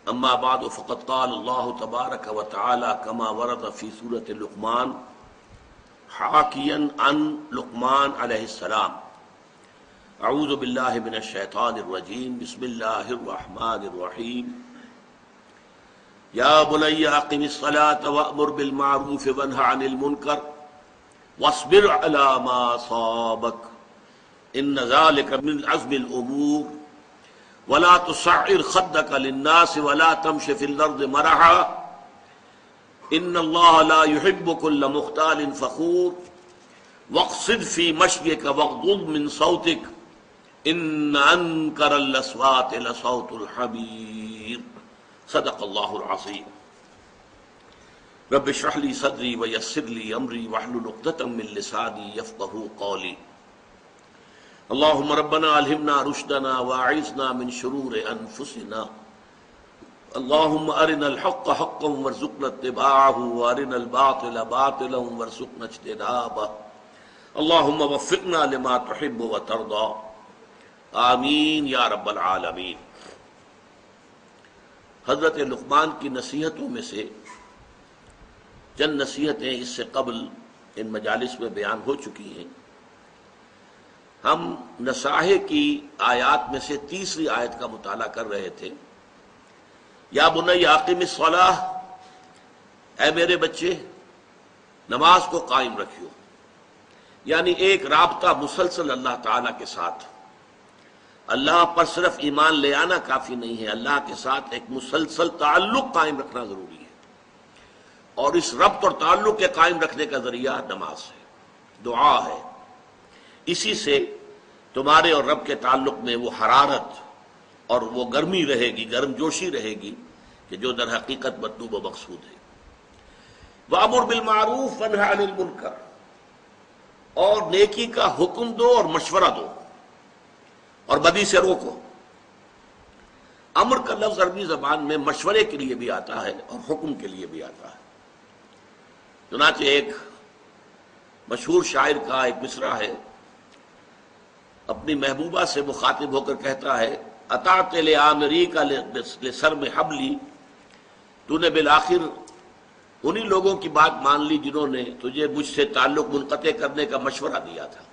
اما بعد فقد قال اللہ تبارک و تعالی كما ورد فی سورۃ لقمان حاکیا عن لقمان علیہ السلام اعوذ باللہ من الشیطان الرجیم بسم اللہ الرحمن الرحیم یا بنی اقم الصلاة وأمر بالمعروف وانہ عن المنکر واصبر علی ما اصابک ان ذلک من عزم الامور ولا تصعر خدك للناس ولا تمش في الارض مرحا ان الله لا يحب كل مختال فخور واقصد في مشيك واغضض من صوتك ان انكر الاصوات لصوت الحمير صدق الله العظيم رب اشرح لي صدري ويسر لي امري واحلل عقدة من لساني يفقهوا قولي اللهم ربنا الہمنا رشدنا واعذنا من شرور انفسنا اللهم ارنا الحق حقا وارزقنا اتباعه وارنا الباطل باطلا وارزقنا اجتنابه اللهم وفقنا لما تحب وترضى آمین یا رب العالمین۔ حضرت لقمان کی نصیحتوں میں سے چند نصیحتیں اس سے قبل ان مجالس میں بیان ہو چکی ہیں۔ ہم نصاحے کی آیات میں سے تیسری آیت کا مطالعہ کر رہے تھے۔ یا بنی اقم الصلاۃ، اے میرے بچے نماز کو قائم رکھیو، یعنی ایک رابطہ مسلسل اللہ تعالیٰ کے ساتھ۔ اللہ پر صرف ایمان لے آنا کافی نہیں ہے، اللہ کے ساتھ ایک مسلسل تعلق قائم رکھنا ضروری ہے، اور اس ربط اور تعلق کے قائم رکھنے کا ذریعہ نماز ہے، دعا ہے۔ اسی سے تمہارے اور رب کے تعلق میں وہ حرارت اور وہ گرمی رہے گی، گرم جوشی رہے گی کہ جو در حقیقت مطلوب و مقصود ہے۔ وَأَمُرْ بِالْمَعْرُوفِ وَانْهَ عَنِ الْمُنکَرِ، اور نیکی کا حکم دو اور مشورہ دو اور بدی سے روکو۔ امر کا لفظ عربی زبان میں مشورے کے لیے بھی آتا ہے اور حکم کے لیے بھی آتا ہے۔ چنانچہ ایک مشہور شاعر کا ایک مصرع ہے، اپنی محبوبہ سے مخاطب ہو کر کہتا ہے اطاعت لآمری کا لسرم حبلی، تو نے بالآخر انہی لوگوں کی بات مان لی جنہوں نے تجھے مجھ سے تعلق منقطع کرنے کا مشورہ دیا تھا۔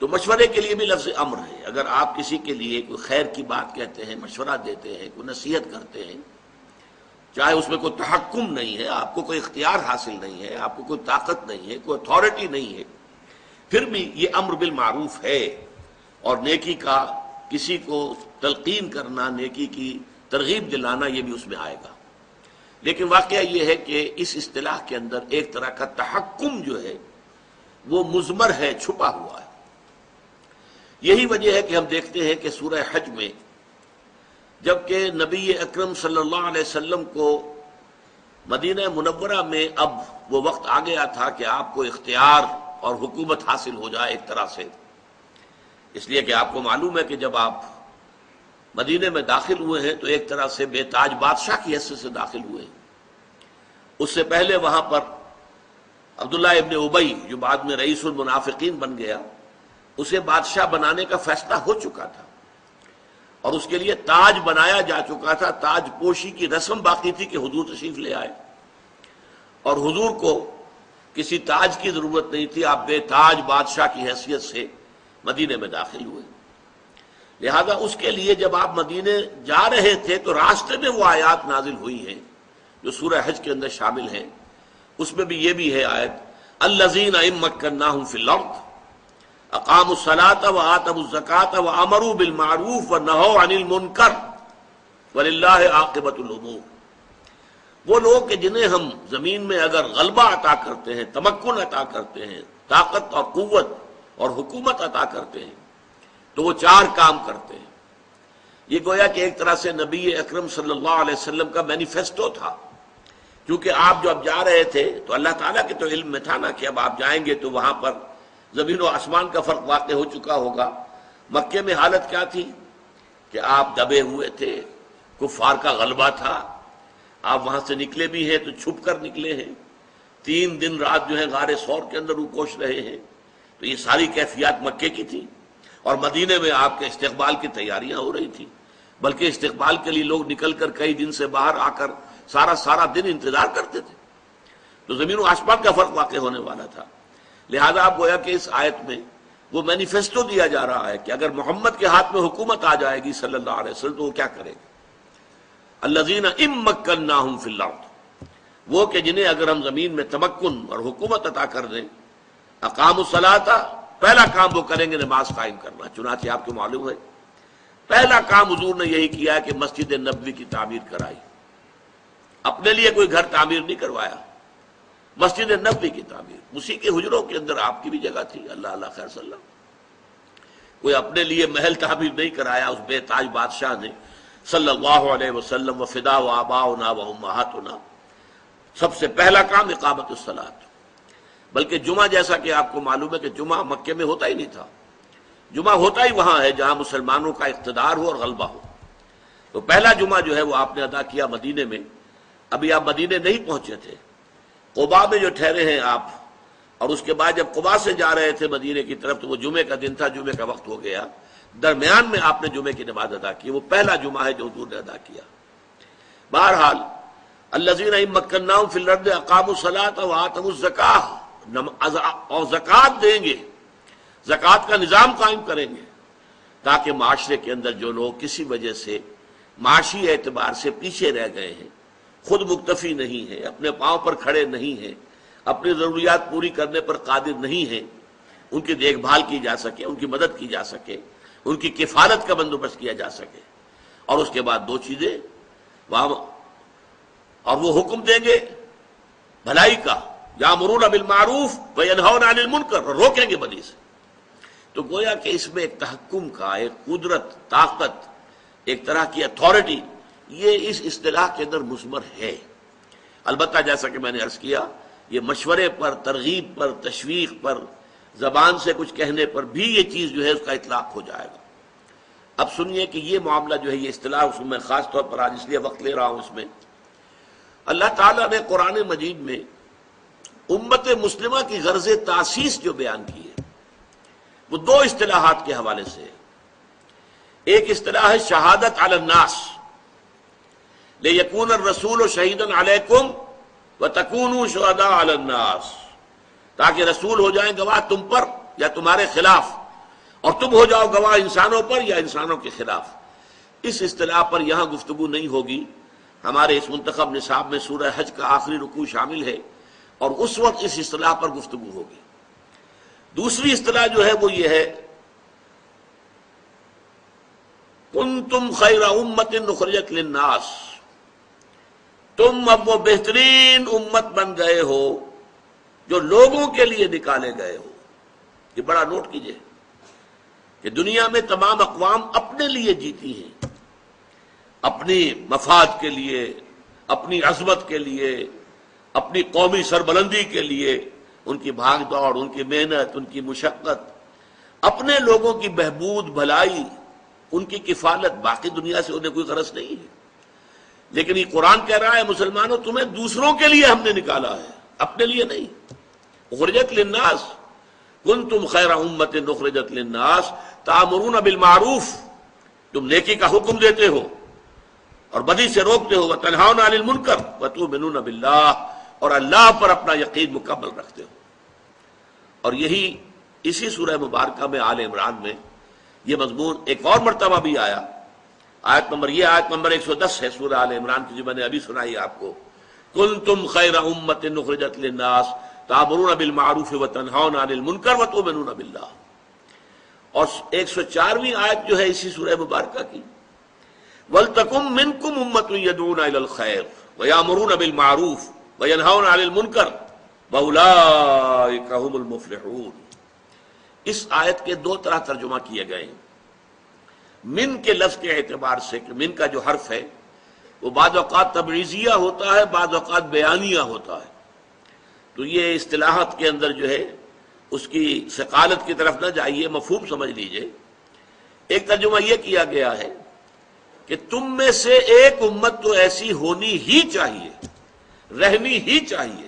تو مشورے کے لیے بھی لفظ امر ہے۔ اگر آپ کسی کے لیے کوئی خیر کی بات کہتے ہیں، مشورہ دیتے ہیں، کوئی نصیحت کرتے ہیں، چاہے اس میں کوئی تحکم نہیں ہے، آپ کو کوئی اختیار حاصل نہیں ہے، آپ کو کوئی طاقت نہیں ہے، کوئی اتھارٹی نہیں ہے، پھر بھی یہ امر بالمعروف ہے، اور نیکی کا کسی کو تلقین کرنا، نیکی کی ترغیب دلانا، یہ بھی اس میں آئے گا۔ لیکن واقعہ یہ ہے کہ اس اصطلاح کے اندر ایک طرح کا تحکم جو ہے وہ مضمر ہے، چھپا ہوا ہے۔ یہی وجہ ہے کہ ہم دیکھتے ہیں کہ سورہ حج میں جبکہ نبی اکرم صلی اللہ علیہ وسلم کو مدینہ منورہ میں اب وہ وقت آ گیا تھا کہ آپ کو اختیار اور حکومت حاصل ہو جائے ایک طرح سے، اس لیے کہ آپ کو معلوم ہے کہ جب آپ مدینے میں داخل ہوئے ہیں تو ایک طرح سے بے تاج بادشاہ کی حیثیت سے داخل ہوئے ہیں۔ اس سے پہلے وہاں پر عبداللہ ابن ابی جو بعد میں رئیس المنافقین بن گیا، اسے بادشاہ بنانے کا فیصلہ ہو چکا تھا، اور اس کے لیے تاج بنایا جا چکا تھا۔ تاج پوشی کی رسم باقی تھی کہ حضور تشریف لے آئے، اور حضور کو کسی تاج کی ضرورت نہیں تھی، آپ بے تاج بادشاہ کی حیثیت سے مدینے میں داخل ہوئے۔ لہذا اس کے لیے جب آپ مدینے جا رہے تھے تو راستے میں وہ آیات نازل ہوئی ہیں جو سورہ حج کے اندر شامل ہیں۔ اس میں بھی یہ بھی ہے آیت الذین ان مکناہم فی الارض اقاموا الصلاۃ وآتوا الزکاۃ وامروا بالمعروف ونہوا عن المنکر وللہ عاقبۃ الامور۔ وہ لوگ کہ جنہیں ہم زمین میں اگر غلبہ عطا کرتے ہیں، تمکن عطا کرتے ہیں، طاقت اور قوت اور حکومت عطا کرتے ہیں، تو وہ چار کام کرتے ہیں۔ یہ گویا کہ ایک طرح سے نبی اکرم صلی اللہ علیہ وسلم کا مینیفیسٹو تھا، کیونکہ آپ جو اب جا رہے تھے تو اللہ تعالیٰ کے تو علم میں تھا نا کہ اب آپ جائیں گے تو وہاں پر زمین و آسمان کا فرق واقع ہو چکا ہوگا۔ مکے میں حالت کیا تھی کہ آپ دبے ہوئے تھے، کفار کا غلبہ تھا، آپ وہاں سے نکلے بھی ہیں تو چھپ کر نکلے ہیں، 3 دن رات جو ہے غار ثور کے اندر روکوش رہے ہیں، تو یہ ساری کیفیات مکے کی تھی، اور مدینے میں آپ کے استقبال کی تیاریاں ہو رہی تھی۔ بلکہ استقبال کے لیے لوگ نکل کر کئی دن سے باہر آ کر سارا دن انتظار کرتے تھے. تو زمین و آسمان کا فرق واقع ہونے والا تھا. لہذا آپ گویا کہ اس آیت میں وہ مینیفیسٹو دیا جا رہا ہے کہ اگر محمد کے ہاتھ میں حکومت آ جائے گی صلی اللہ علیہ وسلم تو وہ کیا کرے گا. الذین ان مکناہم فی الارض، وہ کہ جنہیں اگر ہم زمین میں تمکن اور حکومت عطا کر دیں، اقاموا الصلاۃ، پہلا کام وہ کریں گے نماز قائم کرنا. چنانچہ آپ کو معلوم ہے پہلا کام حضور نے یہی کیا ہے کہ مسجد نبوی کی تعمیر کرائی. اپنے لیے کوئی گھر تعمیر نہیں کروایا، مسجد نبوی کی تعمیر. اسی کے حجروں کے اندر آپ کی بھی جگہ تھی. اللہ اللہ خیر صلی اللہ. کوئی اپنے لیے محل تعمیر نہیں کرایا اس بے تاج بادشاہ نے صلی اللہ علیہ وسلم. وفدا و آباؤنا و امہاتنا، سب سے پہلا کام اقامت الصلاۃ. بلکہ جمعہ جیسا کہ آپ کو معلوم ہے کہ جمعہ مکے میں ہوتا ہی نہیں تھا. جمعہ ہوتا ہی وہاں ہے جہاں مسلمانوں کا اقتدار ہو اور غلبہ ہو. تو پہلا جمعہ جو ہے وہ آپ نے ادا کیا مدینے میں. ابھی آپ مدینے نہیں پہنچے تھے، قباء میں جو ٹھہرے ہیں آپ، اور اس کے بعد جب قباء سے جا رہے تھے مدینے کی طرف تو وہ جمعے کا دن تھا، جمعے کا وقت ہو گیا. درمیان میں آپ نے جمعے کی نماز ادا کی. وہ پہلا جمعہ ہے جو حضور نے ادا کیا. بہرحال الذین ان مکناہم فی الارض اقاموا الصلاۃ وآتوا الزکاۃ، اور زکوٰۃ دیں گے، زکوٰۃ کا نظام قائم کریں گے تاکہ معاشرے کے اندر جو لوگ کسی وجہ سے معاشی اعتبار سے پیچھے رہ گئے ہیں، خود مکتفی نہیں ہیں، اپنے پاؤں پر کھڑے نہیں ہیں، اپنی ضروریات پوری کرنے پر قادر نہیں ہیں، ان کی دیکھ بھال کی جا سکے، ان کی مدد کی جا سکے، ان کی کفالت کا بندوبست کیا جا سکے. اور اس کے بعد دو چیزیں وہاں، اور وہ حکم دیں گے بھلائی کا، یامرون بالمعروف وینہون عن المنکر، روکیں گے بدی سے. تو گویا کہ اس میں ایک تحکم کا، ایک قدرت، طاقت، ایک طرح کی اتھارٹی، یہ اس اصطلاح کے اندر مضمر ہے. البتہ جیسا کہ میں نے عرض کیا، یہ مشورے پر، ترغیب پر، تشویق پر، زبان سے کچھ کہنے پر بھی یہ چیز جو ہے اس کا اطلاق ہو جائے گا. اب سنیے کہ یہ معاملہ جو ہے، یہ اصطلاح، اس میں خاص طور پر آج اس لیے وقت لے رہا ہوں، اس میں اللہ تعالیٰ نے قرآن مجید میں امت مسلمہ کی غرض تاسیس جو بیان کی ہے وہ دو اصطلاحات کے حوالے سے ہے. ایک اصطلاح ہے شہادت علی الناس، لیکون الرسول شہیدا علیکم وتکونوا شہداء علی الناس، تاکہ رسول ہو جائیں گواہ تم پر یا تمہارے خلاف، اور تم ہو جاؤ گواہ انسانوں پر یا انسانوں کے خلاف. اس اصطلاح پر یہاں گفتگو نہیں ہوگی. ہمارے اس منتخب نصاب میں سورہ حج کا آخری رکوع شامل ہے اور اس وقت اس اصطلاح پر گفتگو ہوگی. دوسری اصطلاح جو ہے وہ یہ ہے کنتم خیر امت اخرجت للناس، تم اب وہ بہترین امت بن گئے ہو جو لوگوں کے لیے نکالے گئے ہو. یہ بڑا نوٹ کیجئے کہ دنیا میں تمام اقوام اپنے لیے جیتی ہیں، اپنی مفاد کے لیے، اپنی عظمت کے لیے، اپنی قومی سربلندی کے لیے، ان کی بھاگ دوڑ، ان کی محنت، ان کی مشقت، اپنے لوگوں کی بہبود، بھلائی، ان کی کفالت. باقی دنیا سے انہیں کوئی غرض نہیں ہے. لیکن یہ قرآن کہہ رہا ہے مسلمانوں تمہیں دوسروں کے لیے ہم نے نکالا ہے، اپنے لیے نہیں. اخرجت للناس کنتم خیر امت اخرجت للناس تأمرون بالمعروف، تم نیکی کا حکم دیتے ہو اور بدی سے روکتے ہو، وتنہون عن المنکر وتؤمنون باللہ، اور اللہ پر اپنا یقین مکمل رکھتے ہو. اور یہی اسی سورہ مبارکہ میں آل عمران میں یہ مضمون ایک اور مرتبہ بھی آیا. آیت نمبر 110 ہے سورہ آل عمران کی جو میں نے ابھی سنائی آپ کو. کنتم خیر امت اخرجت للناس تأمرون بالمعروف وتنہون عن المنکر وتؤمنون باللہ. اور 104ویں آیت جو ہے اسی سورہ مبارکہ کی، وَلْتَكُن مِّنكُمْ أُمَّةٌ يَدْعُونَ إِلَى الْخَيْرِ وَيَأْمُرُونَ بِالْمَعْرُوفِ وَيَنْهَوْنَ عَنِ الْمُنكَرِ وَأُولَٰئِكَ هُمُ الْمُفْلِحُونَ. اس آیت کے دو طرح ترجمہ کیے گئے ہیں. من کے لفظ کے اعتبار سے کہ من کا جو حرف ہے وہ بعض اوقات تبعیضیہ ہوتا ہے، بعض اوقات بیانیہ ہوتا ہے. تو یہ اصطلاحات کے اندر جو ہے اس کی ثقالت کی طرف نہ جائیے، مفہوم سمجھ لیجئے. ایک ترجمہ یہ کیا گیا ہے کہ تم میں سے ایک امت تو ایسی ہونی ہی چاہیے، رہنی ہی چاہیے،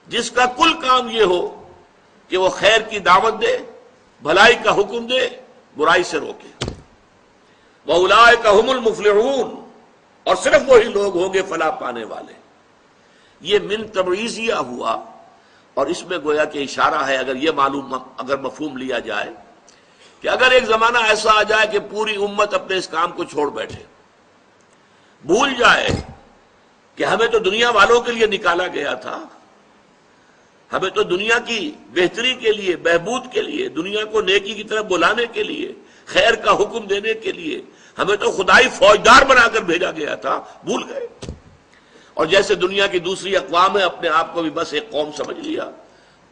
جس کا کل کام یہ ہو کہ وہ خیر کی دعوت دے، بھلائی کا حکم دے، برائی سے روکے. وَأُولَٰئِكَ هُمُ الْمُفْلِحُونَ، اور صرف وہی لوگ ہوں گے فلاح پانے والے۔ یہ من تبعیضیہ ہوا، اور اس میں گویا کہ اشارہ ہے، اگر مفہوم لیا جائے کہ اگر ایک زمانہ ایسا آ جائے کہ پوری امت اپنے اس کام کو چھوڑ بیٹھے، بھول جائے کہ ہمیں تو دنیا والوں کے لیے نکالا گیا تھا، ہمیں تو دنیا کی بہتری کے لیے، بہبود کے لیے، دنیا کو نیکی کی طرف بلانے کے لیے، خیر کا حکم دینے کے لیے ہمیں تو خدائی فوجدار بنا کر بھیجا گیا تھا، بھول گئے۔ اور جیسے دنیا کی دوسری اقوام ہے، اپنے آپ کو بھی بس ایک قوم سمجھ لیا،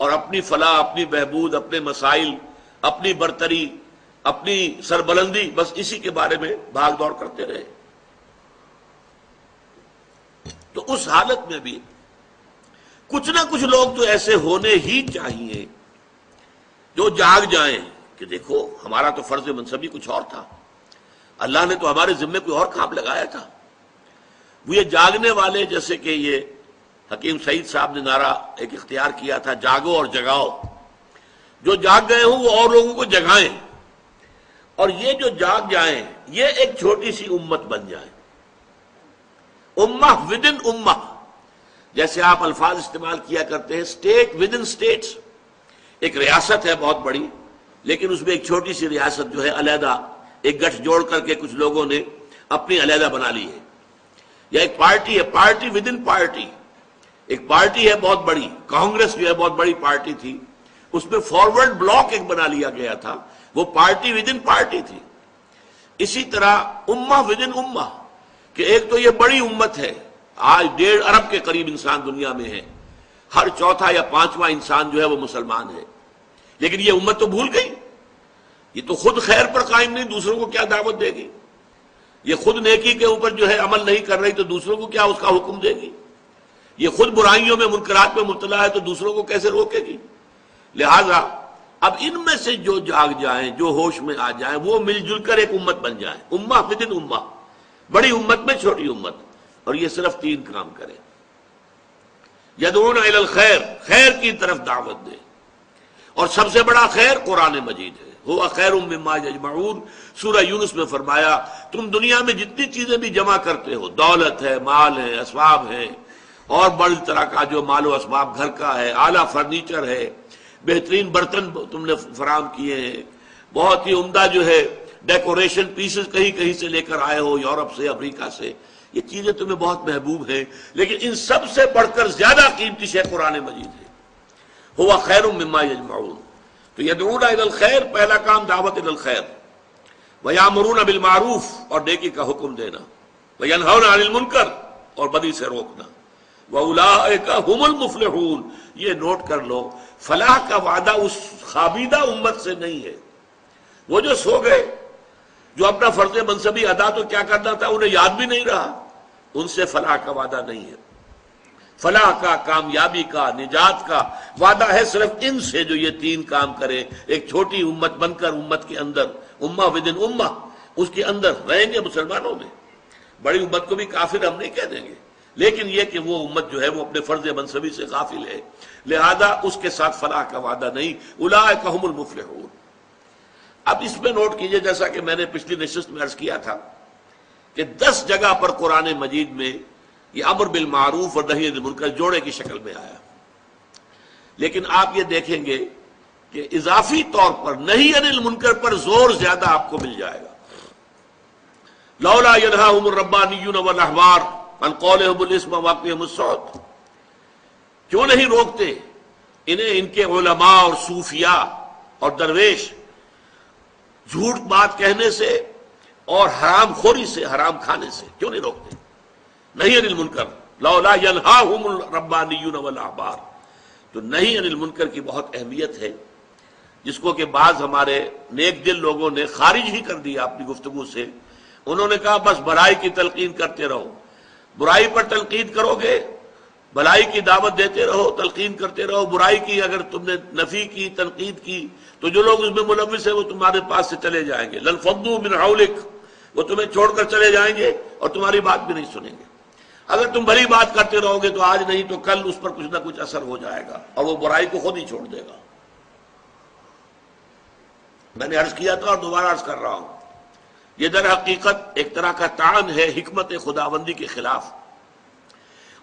اور اپنی فلاح، اپنی بہبود، اپنے مسائل، اپنی برتری، اپنی سربلندی، بس اسی کے بارے میں بھاگ دوڑ کرتے رہے۔ تو اس حالت میں بھی کچھ نہ کچھ لوگ تو ایسے ہونے ہی چاہیے جو جاگ جائیں کہ دیکھو ہمارا تو فرض منصبی کچھ اور تھا، اللہ نے تو ہمارے ذمے کوئی اور کام لگایا تھا۔ وہ یہ جاگنے والے، جیسے کہ یہ حکیم سعید صاحب نے نعرہ ایک اختیار کیا تھا، جاگو اور جگاؤ، جو جاگ گئے ہوں وہ اور لوگوں کو جگائیں، اور یہ جو جاگ جائیں یہ ایک چھوٹی سی امت بن جائیں، امہ ود ان امہ، جیسے آپ الفاظ استعمال کیا کرتے ہیں اسٹیٹ ود ان اسٹیٹس۔ ایک ریاست ہے بہت بڑی، لیکن اس میں ایک چھوٹی سی ریاست جو ہے علیحدہ ایک گٹھ جوڑ کر کے کچھ لوگوں نے اپنی علیحدہ بنا لی ہے، یا ایک پارٹی ہے، پارٹی ود ان پارٹی، ایک پارٹی ہے بہت بڑی، کانگریس جو ہے بہت بڑی پارٹی تھی، اس میں فارورڈ بلاک ایک بنا لیا گیا تھا، وہ پارٹی ود ان پارٹی تھی۔ اسی طرح امہ ود ان امہ، کہ ایک تو یہ بڑی امت ہے، آج 1.5 ارب کے قریب انسان دنیا میں ہے، ہر چوتھا یا پانچواں انسان جو ہے وہ مسلمان ہے، لیکن یہ امت تو بھول گئی، یہ تو خود خیر پر قائم نہیں، دوسروں کو کیا دعوت دے گی؟ یہ خود نیکی کے اوپر جو ہے عمل نہیں کر رہی تو دوسروں کو کیا اس کا حکم دے گی؟ یہ خود برائیوں میں، منکرات میں مبتلا ہے تو دوسروں کو کیسے روکے گی؟ لہذا اب ان میں سے جو جاگ جائیں، جو ہوش میں آ جائیں، وہ مل جل کر ایک امت بن جائیں، امہ ودن امہ، بڑی امت میں چھوٹی امت، اور یہ صرف 3 کام کریں۔ یدعون الی الخیر، خیر کی طرف دعوت دے، اور سب سے بڑا خیر قرآن مجید ہے، ہوا خیر مما یجمعون۔ سورہ یونس میں فرمایا تم دنیا میں جتنی چیزیں بھی جمع کرتے ہو، دولت ہے، مال ہے، اسباب ہے، اور بڑی طرح کا جو مال و اسباب گھر کا ہے، اعلیٰ فرنیچر ہے، بہترین برتن تم نے فراہم کیے ہیں، بہت ہی عمدہ جو ہے ڈیکوریشن پیسز کہیں کہیں سے لے کر آئے ہو، یورپ سے، امریکہ سے، یہ چیزیں تمہیں بہت محبوب ہیں، لیکن ان سب سے بڑھ کر زیادہ قیمتی شے قرآن مجید ہے، ہوا خیر مما یجمعون۔ تو یدعون الی الخیر، پہلا کام دعوت الی الخیر، ویامرون بالمعروف، اور نیکی کا حکم دینا، وینہون عن المنکر، اور بدی سے روکنا، وَأُولَٰئِكَ هُمُ الْمُفْلِحُونَ۔ یہ نوٹ کر لو، فلاح کا وعدہ اس خابیدہ امت سے نہیں ہے، وہ جو سو گئے، جو اپنا فرض منصبی ادا تو کیا کرنا تھا انہیں یاد بھی نہیں رہا، ان سے فلاح کا وعدہ نہیں ہے۔ فلاح کا، کامیابی کا، نجات کا وعدہ ہے صرف ان سے جو یہ 3 کام کرے، ایک چھوٹی امت بن کر امت کے اندر، امہ ودن امہ، اس کے اندر رہیں گے مسلمانوں میں۔ بڑی امت کو بھی کافر ہم نہیں کہہ دیں گے، لیکن یہ کہ وہ امت جو ہے وہ اپنے فرض منصبی سے غافل ہے، لہذا اس کے ساتھ فلاح کا وعدہ نہیں۔ اولئک هم المفلحون۔ اب اس میں نوٹ کیجئے، جیسا کہ میں نے پچھلی نشست میں عرض کیا تھا کہ 10 جگہ پر قرآن مجید میں یہ امر بالمعروف اور نہی عن المنکر جوڑے کی شکل میں آیا، لیکن آپ یہ دیکھیں گے کہ اضافی طور پر نہی عن المنکر پر زور زیادہ آپ کو مل جائے گا۔ لولا ینہاہم الربانیون والاحبار عن قولہم الاسم واکلہم السحت، کیوں نہیں روکتے انہیں ان کے علماء اور صوفیاء اور درویش جھوٹ بات کہنے سے اور حرام خوری سے، حرام کھانے سے، کیوں نہیں روکتے؟ نہیں عن المنکر، لولا ینہاہم الربانیون والاحبار۔ تو نہیں عن المنکر کی بہت اہمیت ہے، جس کو کہ بعض ہمارے نیک دل لوگوں نے خارج ہی کر دیا اپنی گفتگو سے۔ انہوں نے کہا بس بھلائی کی تلقین کرتے رہو، برائی پر تنقید کرو گے، بھلائی کی دعوت دیتے رہو، تلقین کرتے رہو، برائی کی اگر تم نے نفی کی، تنقید کی، تو جو لوگ اس میں ملوث ہیں وہ تمہارے پاس سے چلے جائیں گے، لنفضوا من حولک، وہ تمہیں چھوڑ کر چلے جائیں گے اور تمہاری بات بھی نہیں سنیں گے۔ اگر تم بھلی بات کرتے رہو گے تو آج نہیں تو کل اس پر کچھ نہ کچھ اثر ہو جائے گا اور وہ برائی کو خود ہی چھوڑ دے گا۔ میں نے عرض کیا تھا اور دوبارہ عرض کر رہا ہوں یہ در حقیقت ایک طرح کا طعن ہے حکمت خداوندی کے خلاف۔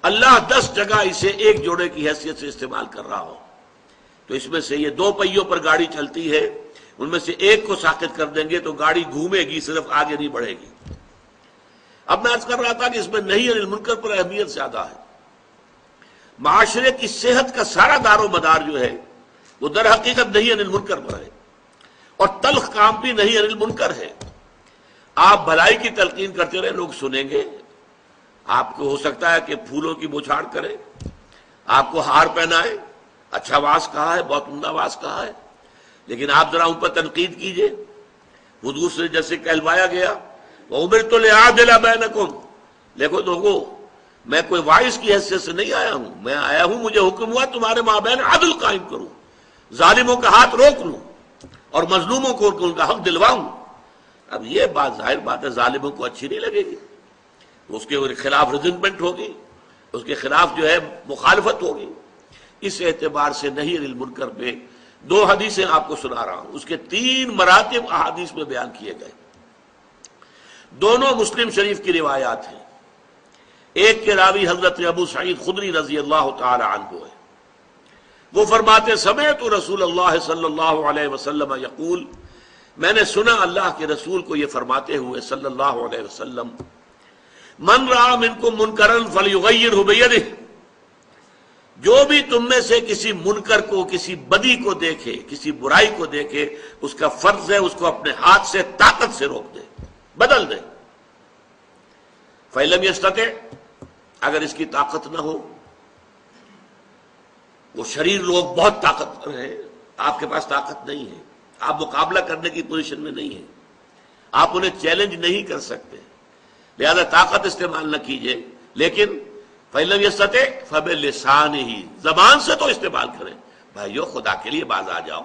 اللہ 10 جگہ اسے ایک جوڑے کی حیثیت سے استعمال کر رہا ہو تو اس میں سے یہ 2 پہیوں پر گاڑی چلتی ہے، ان میں سے ایک کو ساقط کر دیں گے تو گاڑی گھومے گی، صرف آگے نہیں بڑھے گی۔ اب میں عرض کر رہا تھا کہ اس میں نہی عن المنکر پر اہمیت زیادہ ہے۔ معاشرے کی صحت کا سارا دار و مدار جو ہے وہ در حقیقت نہی عن المنکر پر ہے، اور تلخ کام بھی نہی عن المنکر ہے۔ آپ بھلائی کی تلقین کرتے رہے، لوگ سنیں گے، آپ کو ہو سکتا ہے کہ پھولوں کی بوچھاڑ کرے، آپ کو ہار پہنائے، اچھا واز کہا ہے، بہت عمدہ واز کہا ہے، لیکن آپ ذرا ان پر تنقید کیجئے۔ حضور سے جیسے کہلوایا گیا وَأُمِرْتُ لِأَعْدِلَ بَيْنَكُمْ، دیکھو میں کوئی واعظ کی حیثیت سے نہیں آیا ہوں، میں آیا ہوں مجھے حکم ہوا تمہارے مابین عدل قائم کروں، ظالموں کا ہاتھ روک لوں اور مظلوموں کو ان کا حق دلواؤں۔ اب یہ بات ظاہر بات ہے ظالموں کو اچھی نہیں لگے گی، اس کے خلاف ریزنمنٹ ہوگی، اس کے خلاف جو ہے مخالفت ہوگی۔ اس اعتبار سے نہی عن المنکر پہ 2 حدیثیں آپ کو سنا رہا ہوں، اس کے 3 مراتب احادیث میں بیان کیے گئے، دونوں مسلم شریف کی روایات ہیں۔ ایک کے راوی حضرت ابو سعید خدری رضی اللہ تعالی عنہ ہے، وہ فرماتے سمعت رسول اللہ صلی اللہ علیہ وسلم یقول، میں نے سنا اللہ کے رسول کو یہ فرماتے ہوئے صلی اللہ علیہ وسلم، من رأى منکم منکرا فلیغیرہ بیدہ، جو بھی تم میں سے کسی منکر کو، کسی بدی کو دیکھے، کسی برائی کو دیکھے، اس کا فرض ہے اس کو اپنے ہاتھ سے طاقت سے روک دے، بدل دے۔ فَإِن لَمْ يَسْتَطِعْ، اگر اس کی طاقت نہ ہو، وہ شریر لوگ بہت طاقتور ہیں، آپ کے پاس طاقت نہیں ہے، آپ مقابلہ کرنے کی پوزیشن میں نہیں ہیں، آپ انہیں چیلنج نہیں کر سکتے، لہذا طاقت استعمال نہ کیجئے، لیکن فَإِن لَمْ يَسْتَطِعْ فَبِلِسَانِهِ، زبان سے تو استعمال کریں، بھائیو خدا کے لیے باز آ جاؤ۔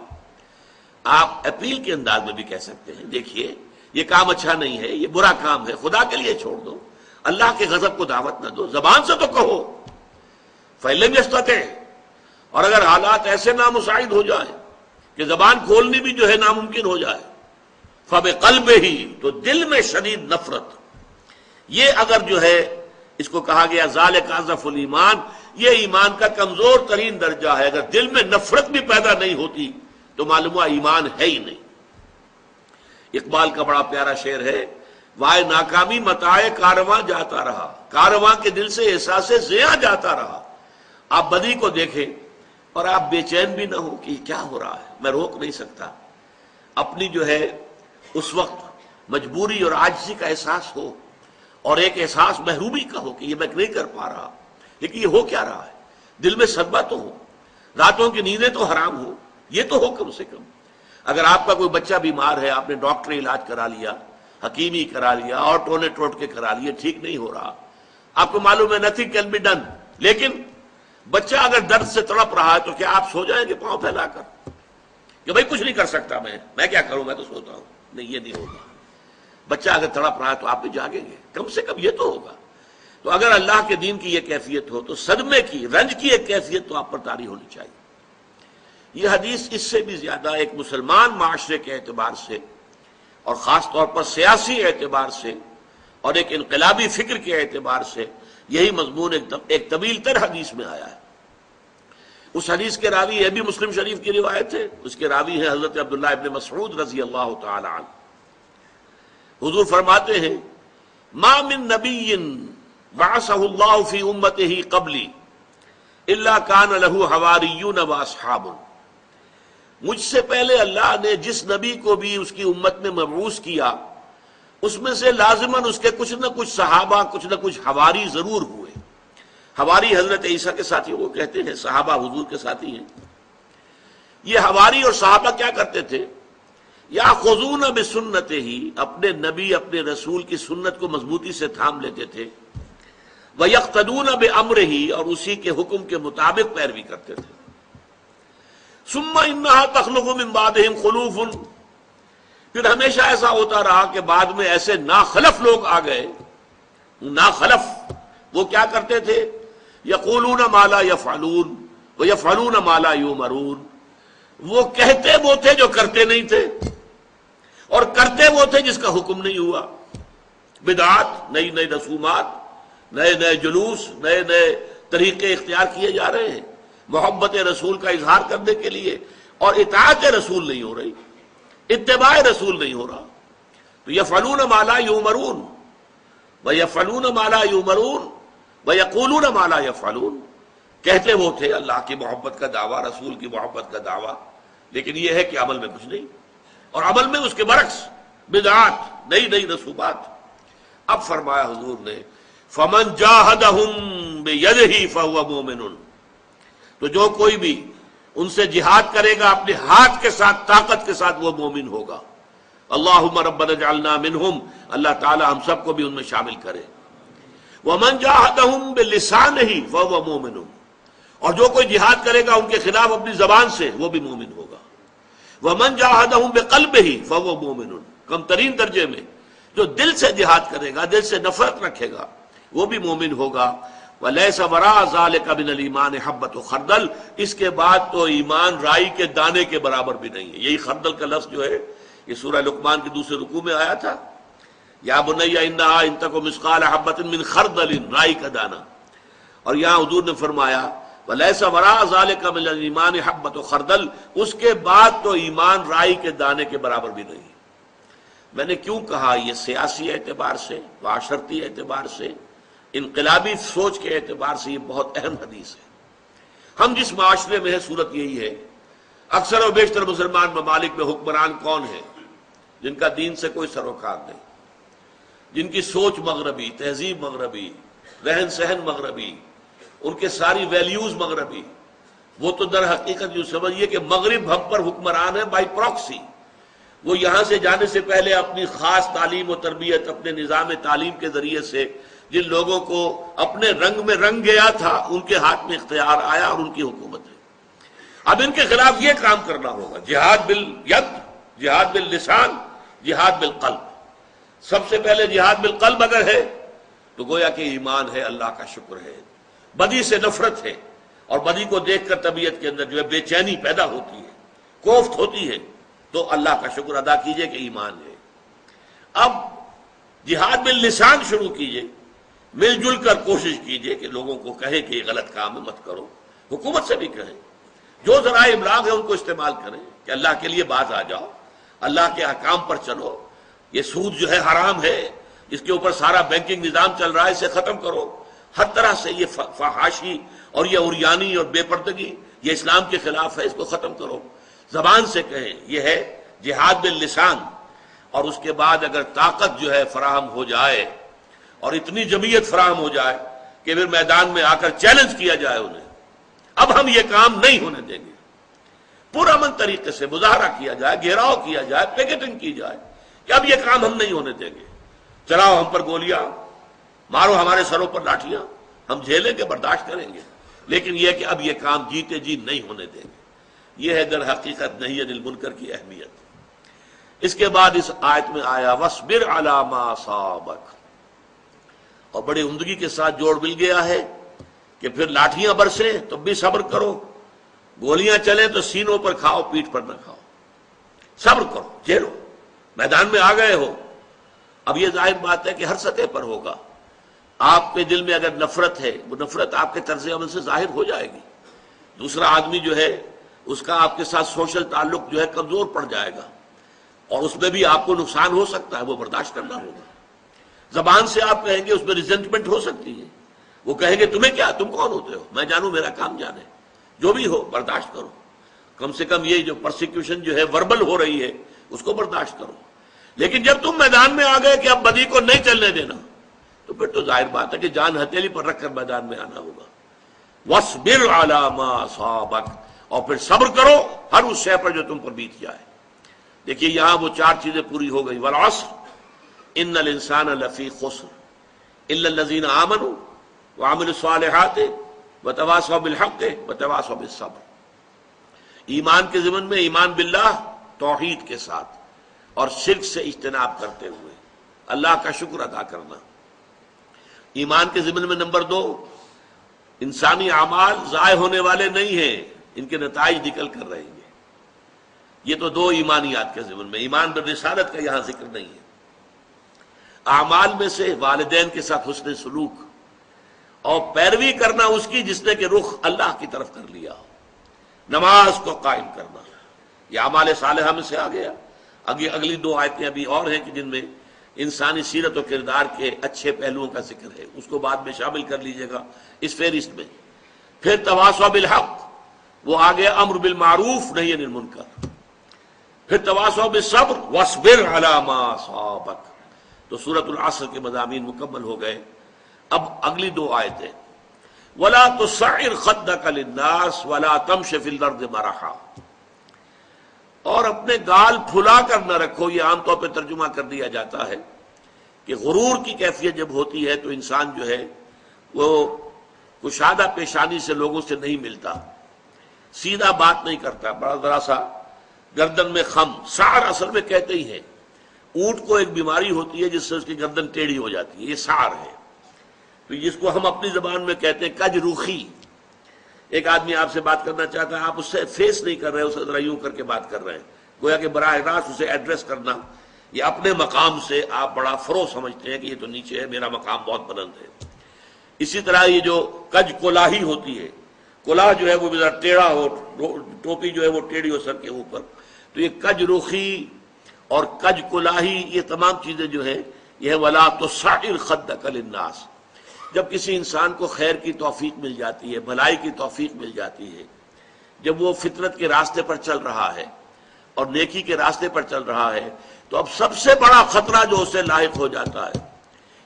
آپ اپیل کے انداز میں بھی کہہ سکتے ہیں، دیکھیے یہ کام اچھا نہیں ہے، یہ برا کام ہے، خدا کے لیے چھوڑ دو، اللہ کے غضب کو دعوت نہ دو، زبان سے تو کہو۔ فَإِن لَمْ يَسْتَطِعْ، اور اگر حالات ایسے نامساعد ہو جائیں کہ زبان کھولنی بھی جو ہے ناممکن ہو جائے، فَبِقَلْبِهِ، تو دل میں شدید نفرت، یہ اگر جو ہے اس کو کہا گیا ذالک اضعف الایمان، یہ ایمان کا کمزور ترین درجہ ہے۔ اگر دل میں نفرت بھی پیدا نہیں ہوتی تو معلوم ہوا ایمان ہے ہی نہیں۔ اقبال کا بڑا پیارا شعر ہے، وائے ناکامی متاع کارواں جاتا رہا، کارواں کے دل سے احساس زیاں جاتا رہا۔ آپ بدی کو دیکھیں اور آپ بے چین بھی نہ ہو کہ کیا ہو رہا ہے، میں روک نہیں سکتا، اپنی جو ہے اس وقت مجبوری اور عاجزی کا احساس ہو، اور ایک احساس محرومی کا ہو کہ یہ میں نہیں کر پا رہا، لیکن یہ ہو کیا رہا ہے، دل میں صدمہ تو ہو، راتوں کی نیندیں تو حرام ہو، یہ تو ہو کم سے کم۔ اگر آپ کا کوئی بچہ بیمار ہے، آپ نے ڈاکٹری علاج کرا لیا، حکیمی کرا لیا، اور ٹونے ٹوٹ کے کرا لیے، ٹھیک نہیں ہو رہا، آپ کو معلوم ہے نتھنگ کین بی ڈن، لیکن بچہ اگر درد سے تڑپ رہا ہے تو کیا آپ سو جائیں گے پاؤں پھیلا کر کہ بھائی کچھ نہیں کر سکتا، میں کیا کروں، میں تو سوتا ہوں؟ نہیں، یہ نہیں ہوگا۔ بچہ اگر تڑپ رہا ہے تو آپ بھی جاگیں گے، کم سے کم یہ تو ہوگا۔ تو اگر اللہ کے دین کی یہ کیفیت ہو تو صدمے کی، رنج کی ایک کیفیت تو آپ پر طاری ہونی چاہیے۔ یہ حدیث اس سے بھی زیادہ ایک مسلمان معاشرے کے اعتبار سے، اور خاص طور پر سیاسی اعتبار سے، اور ایک انقلابی فکر کے اعتبار سے یہی مضمون ایک طویل تر حدیث میں آیا ہے۔ اس حدیث کے راوی، یہ بھی مسلم شریف کی روایت ہے، اس کے راوی ہیں حضرت عبداللہ ابن مسعود رضی اللہ تعالی عنہ۔ حضور فرماتے ہیں، ما من نبی بعثہ اللہ فی امتہ قبلی الا کان لہ حواریون و اصحاب، مجھ سے پہلے اللہ نے جس نبی کو بھی اس کی امت میں مبعوث کیا، اس میں سے لازماً اس کے کچھ نہ کچھ صحابہ، کچھ نہ کچھ حواری ضرور ہوئے۔ حواری حضرت عیسیٰ کے ساتھی وہ کہتے ہیں، صحابہ حضور کے ساتھی ہیں۔ یہ حواری اور صحابہ کیا کرتے تھے؟ یاخذون بسنتہ، اپنے نبی اپنے رسول کی سنت کو مضبوطی سے تھام لیتے تھے، ویقتدون بامرہ، اور اسی کے حکم کے مطابق پیروی کرتے تھے۔ ثم انہا تخلف من بعدہم خلوف، پھر ہمیشہ ایسا ہوتا رہا کہ بعد میں ایسے ناخلف لوگ آ گئے۔ ناخلف وہ کیا کرتے تھے؟ یقولون ما لا یفعلون ویفعلون ما لا یؤمرون، وہ کہتے وہ تھے جو کرتے نہیں تھے، اور کرتے وہ تھے جس کا حکم نہیں ہوا. بدعات، نئی نئی رسومات، نئے نئے جلوس، نئے نئے طریقے اختیار کیے جا رہے ہیں محبت رسول کا اظہار کرنے کے لیے، اور اطاعت رسول نہیں ہو رہی، اتباع رسول نہیں ہو رہا. تو یفعلون ما لا یؤمرون ویفعلون ما لا یؤمرون ویقولون ما لا یفعلون. کہتے وہ تھے اللہ کی محبت کا دعویٰ، رسول کی محبت کا دعویٰ، لیکن یہ ہے کہ عمل میں کچھ نہیں، اور عمل میں اس کے برعکس بدعات، نئی نئی رسومات. اب فرمایا حضور نے فمن جاہدہم بیدہ فہو مومن، تو جو کوئی بھی ان سے جہاد کرے گا اپنے ہاتھ کے ساتھ، طاقت کے ساتھ، وہ مومن ہوگا. اللہم ربنا اجعلنا منہم، اللہ تعالی ہم سب کو بھی ان میں شامل کرے. ومن جاہدہم بلسانہ فہو مومن، اور جو کوئی جہاد کرے گا ان کے خلاف اپنی زبان سے، وہ بھی مومن ہوگا. ومن جاہدہم بقلبہ فہو مومن، کم ترین درجے میں جو دل سے جہاد کرے گا، دل سے نفرت رکھے گا، وہ بھی مومن ہوگا. وَلَيْسَ وَرَاءَ ذَلِكَ مِنَ الْإِيمَانِ حَبَّةُ خردل، اس کے بعد تو ایمان رائی کے دانے کے برابر بھی نہیں ہے. یہی خردل کا لفظ جو ہے یہ سورہ لقمان کے دوسرے رکوع میں آیا تھا، یا بنی انہا ان تک مثقال حبۃ من خردل، رائی کا دانہ. اور یہاں حضور نے فرمایا وَلَيْسَ وَرَاءَ ذَلِكَ مِنَ الْإِيمَانِ حَبَّةُ خردل، اس کے بعد تو ایمان رائی کے دانے کے برابر بھی نہیں. میں نے کیوں کہا یہ سیاسی اعتبار سے، معاشرتی اعتبار سے، انقلابی سوچ کے اعتبار سے یہ بہت اہم حدیث ہے. ہم جس معاشرے میں ہے صورت یہی ہے، اکثر و بیشتر مسلمان ممالک میں حکمران کون ہیں؟ جن کا دین سے کوئی سروکار نہیں، جن کی سوچ مغربی، تہذیب مغربی، رہن سہن مغربی، ان کے ساری ویلیوز مغربی. وہ تو در حقیقت یوں سمجھیے کہ مغرب ہم پر حکمران ہے بائی پراکسی. وہ یہاں سے جانے سے پہلے اپنی خاص تعلیم و تربیت، اپنے نظام تعلیم کے ذریعے سے جن لوگوں کو اپنے رنگ میں رنگ گیا تھا، ان کے ہاتھ میں اختیار آیا اور ان کی حکومت ہے. اب ان کے خلاف یہ کام کرنا ہوگا، جہاد بالید، جہاد باللسان، جہاد بالقلب. سب سے پہلے جہاد بالقلب اگر ہے تو گویا کہ ایمان ہے، اللہ کا شکر ہے. بدی سے نفرت ہے، اور بدی کو دیکھ کر طبیعت کے اندر جو ہے بے چینی پیدا ہوتی ہے، کوفت ہوتی ہے، تو اللہ کا شکر ادا کیجئے کہ ایمان ہے. اب جہاد باللسان شروع کیجئے، مل جل کر کوشش کیجئے کہ لوگوں کو کہیں کہ یہ غلط کام ہے، مت کرو. حکومت سے بھی کہیں، جو ذرائع ابلاغ ہے ان کو استعمال کریں کہ اللہ کے لیے باز آ جاؤ، اللہ کے احکام پر چلو. یہ سود جو ہے حرام ہے، اس کے اوپر سارا بینکنگ نظام چل رہا ہے، اسے ختم کرو. ہر طرح سے یہ فحاشی اور یہ عریانی اور بے پردگی یہ اسلام کے خلاف ہے، اس کو ختم کرو. زبان سے کہیں، یہ ہے جہاد باللسان. اور اس کے بعد اگر طاقت جو ہے فراہم ہو جائے اور اتنی جمعیت فراہم ہو جائے کہ پھر میدان میں آ کر چیلنج کیا جائے انہیں، اب ہم یہ کام نہیں ہونے دیں گے، پرامن طریقے سے مظاہرہ کیا جائے، گھیراؤ کیا جائے، پیکٹنگ کی جائے کہ اب یہ کام ہم نہیں ہونے دیں گے. چلاؤ ہم پر گولیاں، مارو ہمارے سروں پر لاٹھیاں، ہم جھیلیں گے، برداشت کریں گے، لیکن یہ کہ اب یہ کام جیتے جی نہیں ہونے دیں گے. یہ ہے در حقیقت نہی عن المنکر کی اہمیت. اس کے بعد اس آیت میں آیا وَاصْبِرْ عَلَىٰ مَا أَصَابَكَ، اور بڑی عمدگی کے ساتھ جوڑ مل گیا ہے کہ پھر لاٹھیاں برسیں تو بھی صبر کرو، گولیاں چلیں تو سینوں پر کھاؤ، پیٹھ پر نہ کھاؤ. صبر کرو، جھیلو. میدان میں آ گئے ہو، اب یہ ظاہر بات ہے کہ ہر سطح پر ہوگا. آپ کے دل میں اگر نفرت ہے، وہ نفرت آپ کے طرز عمل سے ظاہر ہو جائے گی. دوسرا آدمی جو ہے اس کا آپ کے ساتھ سوشل تعلق جو ہے کمزور پڑ جائے گا، اور اس میں بھی آپ کو نقصان ہو سکتا ہے، وہ برداشت کرنا ہوگا. زبان سے آپ کہیں گے، اس میں ریزنٹمنٹ ہو سکتی ہے. وہ کہیں گے تمہیں کیا، تم کون ہوتے ہو، میں جانوں میرا کام جانے. جو بھی ہو برداشت کرو. کم سے کم یہ جو پرسیکیوشن جو ہے وربل ہو رہی ہے اس کو برداشت کرو. لیکن جب تم میدان میں آ گئے کہ اب بدی کو نہیں چلنے دینا، تو پھر تو ظاہر بات ہے کہ جان ہتھیلی پر رکھ کر میدان میں آنا ہوگا. وَاصْبِرْ عَلَىٰ مَا أَصَابَكَ، اور پھر صبر کرو ہر اس شے پر جو تم پر بیت جائے. دیکھیے یہاں وہ چار چیزیں پوری ہو گئی. وَالْعَصْرِ إِنَّ الْإِنسَانَ لَفِي خُسْرٍ إِلَّا الَّذِينَ آمَنُوا وَعَمِلُوا الصَّالِحَاتِ وَتَوَاصَوْا بِالْحَقِّ وَتَوَاصَوْا بِالصَّبْرِ. ایمان کے ضمن میں ایمان باللہ، توحید کے ساتھ، اور شرک سے اجتناب کرتے ہوئے اللہ کا شکر ادا کرنا. ایمان کے ضمن میں نمبر 2، انسانی اعمال ضائع ہونے والے نہیں ہیں، ان کے نتائج نکل کر رہیں گے. یہ تو دو ایمانیات کے ضمن میں، ایمان بالرسالت کا یہاں ذکر نہیں ہے۔ اعمال میں سے والدین کے ساتھ حسن سلوک اور پیروی کرنا اس کی جس نے کہ رخ اللہ کی طرف کر لیا ہو، نماز کو قائم کرنا، یہ اعمال صالحہ میں سے آ گیا۔ اگلی دو آیتیں ابھی اور ہیں کہ جن میں انسانی سیرت و کردار کے اچھے پہلوؤں کا ذکر ہے، اس کو بعد میں شامل کر لیجیے گا اس فہرست میں۔ پھر تواصوا بالحق، وہ آ گیا امر بالمعروف نہی عن المنکر۔ پھر تواصوا بالصبر واصبر علی ما اصابک، تو سورۃ العصر کے مضامین مکمل ہو گئے۔ اب اگلی دو آیتیں، ولا تصعر خدک للناس ولا تمش فی الارض مرحا، اور اپنے گال پھلا کر نہ رکھو۔ یہ عام طور پہ ترجمہ کر دیا جاتا ہے کہ غرور کی کیفیت جب ہوتی ہے تو انسان جو ہے وہ کشادہ پیشانی سے لوگوں سے نہیں ملتا، سیدھا بات نہیں کرتا، بڑا ذرا سا گردن میں خم، سعر اصل میں کہتے ہی ہیں۔ اونٹ کو ایک بیماری ہوتی ہے جس سے اس کی گردن ٹیڑھی ہو جاتی ہے، یہ سعر ہے۔ تو جس کو ہم اپنی زبان میں کہتے ہیں کج روخی۔ ایک آدمی آپ سے بات کرنا چاہتا ہے، آپ اس سے فیس نہیں کر رہے، اسے ذرا یوں کر کے بات کر رہے ہیں، گویا کہ براہ راست اسے ایڈریس کرنا، یہ اپنے مقام سے آپ بڑا فرو سمجھتے ہیں کہ یہ تو نیچے ہے، میرا مقام بہت بلند ہے۔ اسی طرح یہ جو کج کولاہی ہوتی ہے، کولاہ جو ہے وہ ذرا ٹیڑھا ہو، ٹوپی جو ہے وہ ٹیڑھی ہو سر کے اوپر، تو یہ کج روخی اور کج کولاہی، یہ تمام چیزیں جو ہے یہ ولا تصعر خدک للناس۔ جب کسی انسان کو خیر کی توفیق مل جاتی ہے، بھلائی کی توفیق مل جاتی ہے، جب وہ فطرت کے راستے پر چل رہا ہے اور نیکی کے راستے پر چل رہا ہے، تو اب سب سے بڑا خطرہ جو اسے لاحق ہو جاتا ہے،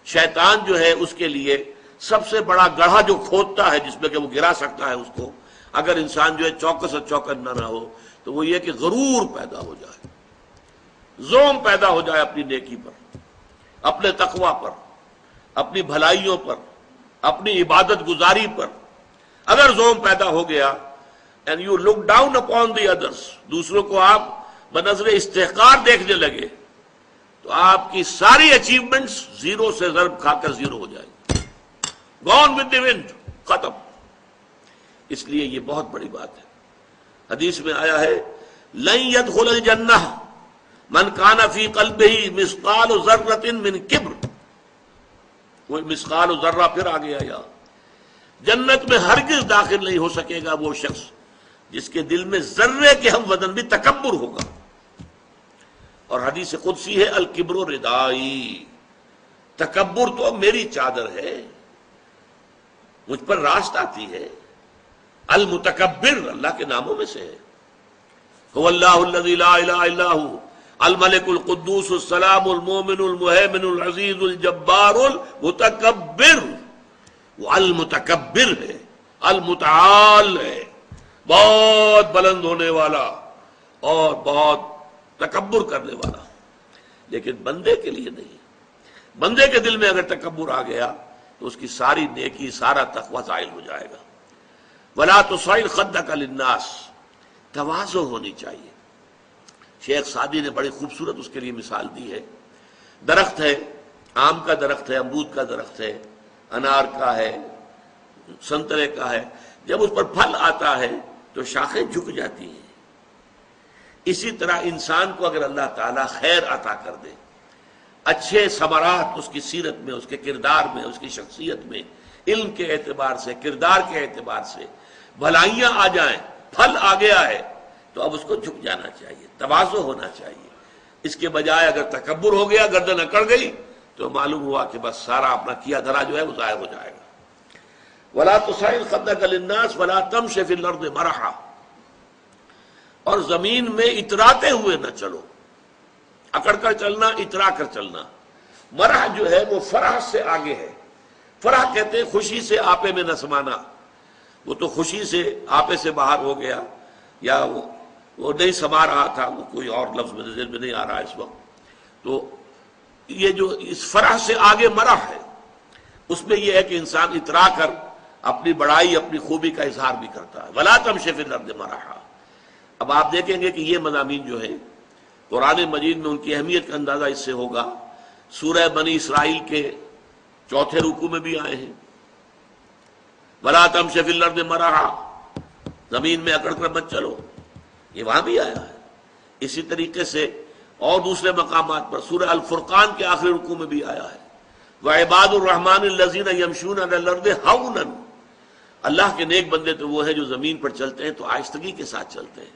شیطان جو ہے اس کے لیے سب سے بڑا گڑھا جو کھودتا ہے جس میں کہ وہ گرا سکتا ہے اس کو، اگر انسان جو ہے چوکس اور چوکن نہ ہو، تو وہ یہ کہ غرور پیدا ہو جائے، زوم پیدا ہو جائے اپنی نیکی پر، اپنے تقوی پر، اپنی بھلائیوں پر، اپنی عبادت گزاری پر۔ اگر زوم پیدا ہو گیا and you look down upon the others، دوسروں کو آپ بنظر استحقار دیکھنے لگے، تو آپ کی ساری اچیومنٹس زیرو سے ضرب کھا کر زیرو ہو جائیں گے، gone with the wind، ختم۔ اس لیے یہ بہت بڑی بات ہے۔ حدیث میں آیا ہے لن يدخل الجنہ من کان فی قلبہ مثقال ذرۃ من کبر، وہ مثقال ذرہ پھر آ گیا، یا جنت میں ہرگز داخل نہیں ہو سکے گا وہ شخص جس کے دل میں ذرے کے ہم وزن بھی تکبر ہوگا۔ اور حدیث قدسی ہے الکبر ردائی، تکبر تو میری چادر ہے، مجھ پر راست آتی ہے۔ المتکبر اللہ کے ناموں میں سے ہے، هو اللہ الذی لا الہ الا هو الملک القدوس السلام المومن المہیمن العزیز الجبار المتکبر، وہ المتکبر ہے، المتعال ہے، بہت بلند ہونے والا اور بہت تکبر کرنے والا، لیکن بندے کے لیے نہیں۔ بندے کے دل میں اگر تکبر آ گیا تو اس کی ساری نیکی، سارا تقوی زائل ہو جائے گا۔ ولا تصعر خدک للناس، تواضع ہونی چاہیے۔ شیخ سعدی نے بڑی خوبصورت اس کے لیے مثال دی ہے۔ درخت ہے، آم کا درخت ہے، امرود کا درخت ہے، انار کا ہے، سنترے کا ہے، جب اس پر پھل آتا ہے تو شاخیں جھک جاتی ہیں۔ اسی طرح انسان کو اگر اللہ تعالیٰ خیر عطا کر دے، اچھے ثمرات اس کی سیرت میں، اس کے کردار میں، اس کی شخصیت میں، علم کے اعتبار سے، کردار کے اعتبار سے بھلائیاں آ جائیں، پھل آ گیا ہے، تو اب اس کو جھک جانا چاہیے، تواضع ہونا چاہیے۔ اس کے بجائے اگر تکبر ہو گیا، گردن اکڑ گئی، تو معلوم ہوا کہ بس سارا اپنا کیا دھرا جو ہے وہ ضائع ہو جائے گا۔ وَلَا تُصَعِّرْ خَدَّكَ لِلنَّاسِ وَلَا تَمْشِ فِي الْأَرْضِ مَرَحًا، اور زمین میں اتراتے ہوئے نہ چلو، اکڑ کر چلنا، اترا کر چلنا۔ مرح جو ہے وہ فرح سے آگے ہے۔ فرح کہتے ہیں خوشی سے آپے میں نہ سمانا، وہ تو خوشی سے آپے سے باہر ہو گیا، یا وہ نہیں سما رہا تھا، وہ کوئی اور لفظ میرے ذہن میں نہیں آ رہا اس وقت۔ تو یہ جو اس فرح سے آگے مرح ہے، اس میں یہ ہے کہ انسان اترا کر اپنی بڑائی، اپنی خوبی کا اظہار بھی کرتا ہے۔ وَلَا تَمْشِ فِي الْأَرْضِ مَرَحًا۔ اب آپ دیکھیں گے کہ یہ مضامین جو ہے قرآن مجید میں ان کی اہمیت کا اندازہ اس سے ہوگا۔ سورہ بنی اسرائیل کے 4 رکوع میں بھی آئے ہیں، وَلَا تَمْشِ فِي الْأَرْضِ مَرَحًا، زمین میں اکڑ کر مت چلو، یہ وہاں بھی آیا ہے۔ اسی طریقے سے اور دوسرے مقامات پر سورہ الفرقان کے آخری رکوع میں بھی آیا ہے وَعِبَادُ الرَّحْمَٰنِ الَّذِينَ يَمْشُونَ عَلَى الْأَرْضِ هَوْنًا، اللہ کے نیک بندے تو وہ ہیں جو زمین پر چلتے ہیں تو آہستگی کے ساتھ چلتے ہیں،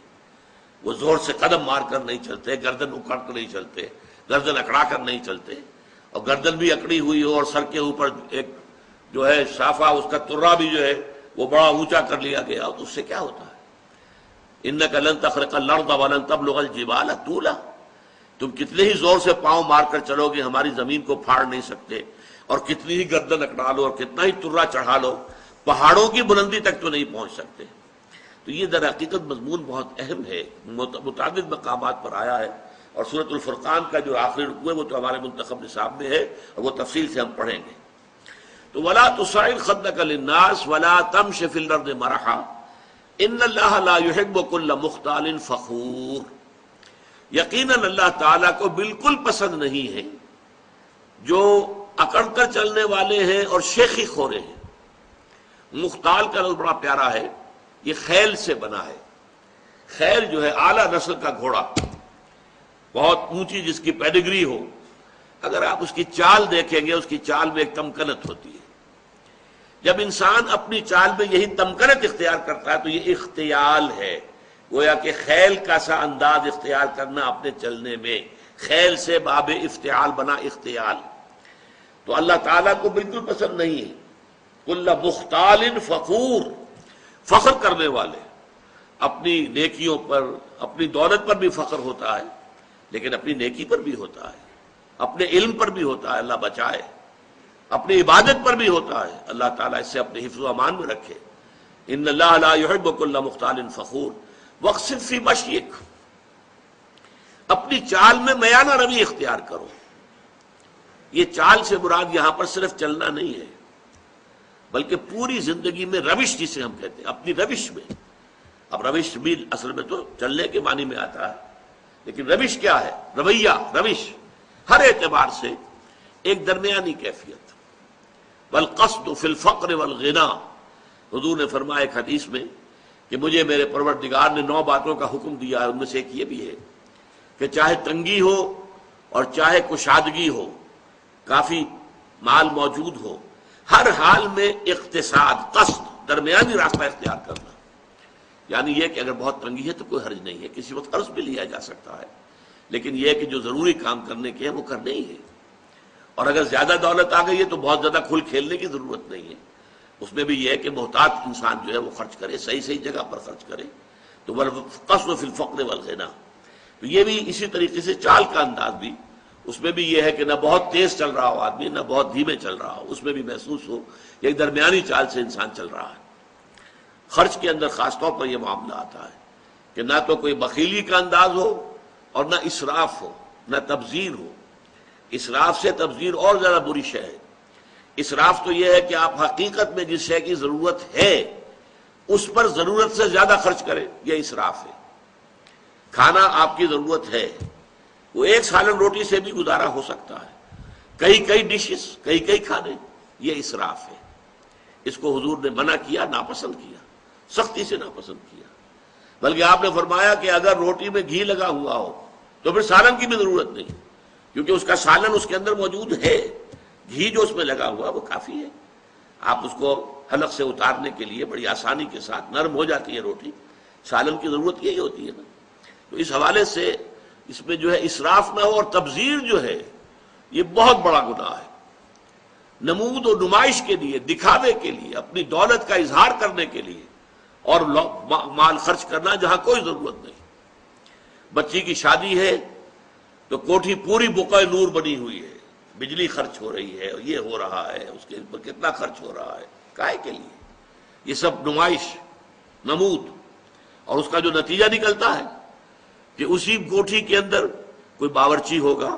وہ زور سے قدم مار کر نہیں چلتے، گردن اکڑ کر نہیں چلتے، گردن اکڑا کر نہیں چلتے، اور گردن بھی اکڑی ہوئی ہو اور سر کے اوپر ایک جو ہے شافہ، اس کا ترا بھی جو ہے وہ بڑا اونچا کر لیا گیا، تو اس سے کیا ہوتا ہے؟ اِنَّكَ لَن تَخْرِقَ الْأَرْضَ وَلَن تَبْلُغَ الْجِبَالَ طُولًا، تم کتنے ہی زور سے پاؤں مار کر چلو گے ہماری زمین کو پھاڑ نہیں سکتے، اور کتنی ہی گردن اکڑا لو اور کتنا ہی ترا چڑھا لو پہاڑوں کی بلندی تک تو نہیں پہنچ سکتے۔ تو یہ در حقیقت مضمون بہت اہم ہے، متعدد مقامات پر آیا ہے، اور سورۃ الفرقان کا جو آخری رکوع ہے وہ تو ہمارے منتخب نصاب میں ہے اور وہ تفصیل سے ہم پڑھیں گے۔ تو وَلَا تُصَعِّرْ خَدَّكَ لِلنَّاسِ وَلَا تَمْشِ فِي الْأَرْضِ مَرَحًا إِنَّ اللَّهَ لَا يُحِبُّ كُلَّ مُخْتَالٍ فَخُورٍ، یقیناً اللہ تعالیٰ کو بالکل پسند نہیں ہے جو اکڑ کر چلنے والے ہیں اور شیخی خورے ہیں۔ مختال کا لفظ بڑا پیارا ہے، یہ خیل سے بنا ہے۔ خیل جو ہے اعلیٰ نسل کا گھوڑا، بہت اونچی جس کی پیڈگری ہو، اگر آپ اس کی چال دیکھیں گے اس کی چال میں ایک تمکنت ہوتی ہے۔ جب انسان اپنی چال میں یہی تمکنت اختیار کرتا ہے تو یہ اختیال ہے، گویا کہ خیل کا سا انداز اختیار کرنا اپنے چلنے میں، خیل سے باب افتعال بنا اختیال۔ تو اللہ تعالیٰ کو بالکل پسند نہیں ہے کل مختال فخور، فخر کرنے والے، اپنی نیکیوں پر اپنی دولت پر بھی فخر ہوتا ہے، لیکن اپنی نیکی پر بھی ہوتا ہے، اپنے علم پر بھی ہوتا ہے، اللہ بچائے، اپنی عبادت پر بھی ہوتا ہے، اللہ تعالیٰ اس سے اپنے حفظ و امان میں رکھے۔ ان اللہ لا يحب كل مختال فخور واقصد فی مشیک، اپنی چال میں میانہ روی اختیار کرو۔ یہ چال سے مراد یہاں پر صرف چلنا نہیں ہے، بلکہ پوری زندگی میں روش جسے ہم کہتے ہیں، اپنی روش میں۔ اب روش بھی اصل میں تو چلنے کے معنی میں آتا ہے، لیکن روش کیا ہے؟ رویہ، روش ہر اعتبار سے ایک درمیانی کیفیت۔ والقصد فی الفقر والغنا، حضور نے فرمایا ایک حدیث میں کہ مجھے میرے پروردگار نے 9 باتوں کا حکم دیا ہے، ان میں سے ایک یہ بھی ہے کہ چاہے تنگی ہو اور چاہے کشادگی ہو، کافی مال موجود ہو، ہر حال میں اقتصاد، قصد، درمیانی راستہ اختیار کرنا۔ یعنی یہ کہ اگر بہت تنگی ہے تو کوئی حرج نہیں ہے، کسی وقت قرض بھی لیا جا سکتا ہے، لیکن یہ کہ جو ضروری کام کرنے کے ہیں وہ کرنے ہی ہے۔ اور اگر زیادہ دولت آ گئی ہے تو بہت زیادہ کھل کھیلنے کی ضرورت نہیں ہے، اس میں بھی یہ ہے کہ محتاط انسان جو ہے وہ خرچ کرے، صحیح صحیح جگہ پر خرچ کرے۔ تو والقصد فی الفقر والغنا، تو یہ بھی اسی طریقے سے چال کا انداز بھی، اس میں بھی یہ ہے کہ نہ بہت تیز چل رہا ہو آدمی، نہ بہت دھیمے چل رہا ہو، اس میں بھی محسوس ہو ایک درمیانی چال سے انسان چل رہا ہے۔ خرچ کے اندر خاص طور پر یہ معاملہ آتا ہے کہ نہ تو کوئی بخیلی کا انداز ہو اور نہ اسراف ہو، نہ تبذیر ہو۔ اسراف سے تبذیر اور زیادہ بری شے ہے۔ اسراف تو یہ ہے کہ آپ حقیقت میں جس شے کی ضرورت ہے اس پر ضرورت سے زیادہ خرچ کریں، یہ اسراف ہے۔ کھانا آپ کی ضرورت ہے، وہ ایک سالن روٹی سے بھی گزارا ہو سکتا ہے، کئی ڈشز، کئی کھانے، یہ اسراف ہے۔ اس کو حضور نے منع کیا، ناپسند کیا، سختی سے ناپسند کیا۔ بلکہ آپ نے فرمایا کہ اگر روٹی میں گھی لگا ہوا ہو تو پھر سالن کی بھی ضرورت نہیں، کیونکہ اس کا سالن اس کے اندر موجود ہے، گھی جو اس میں لگا ہوا وہ کافی ہے۔ آپ اس کو حلق سے اتارنے کے لیے بڑی آسانی کے ساتھ نرم ہو جاتی ہے روٹی، سالن کی ضرورت یہی ہوتی ہے نا۔ تو اس حوالے سے اس میں جو ہے اسراف نہ ہو، اور تبذیر جو ہے یہ بہت بڑا گناہ ہے۔ نمود و نمائش کے لیے، دکھاوے کے لیے، اپنی دولت کا اظہار کرنے کے لیے، اور مال خرچ کرنا جہاں کوئی ضرورت نہیں۔ بچی کی شادی ہے تو کوٹھی پوری بقعہ نور بنی ہوئی ہے، بجلی خرچ ہو رہی ہے، یہ ہو رہا ہے، اس کے اوپر کتنا خرچ ہو رہا ہے، کائے کے لیے؟ یہ سب نمائش، نمود، اور اس کا جو نتیجہ نکلتا ہے کہ اسی کوٹھی کے اندر کوئی باورچی ہوگا،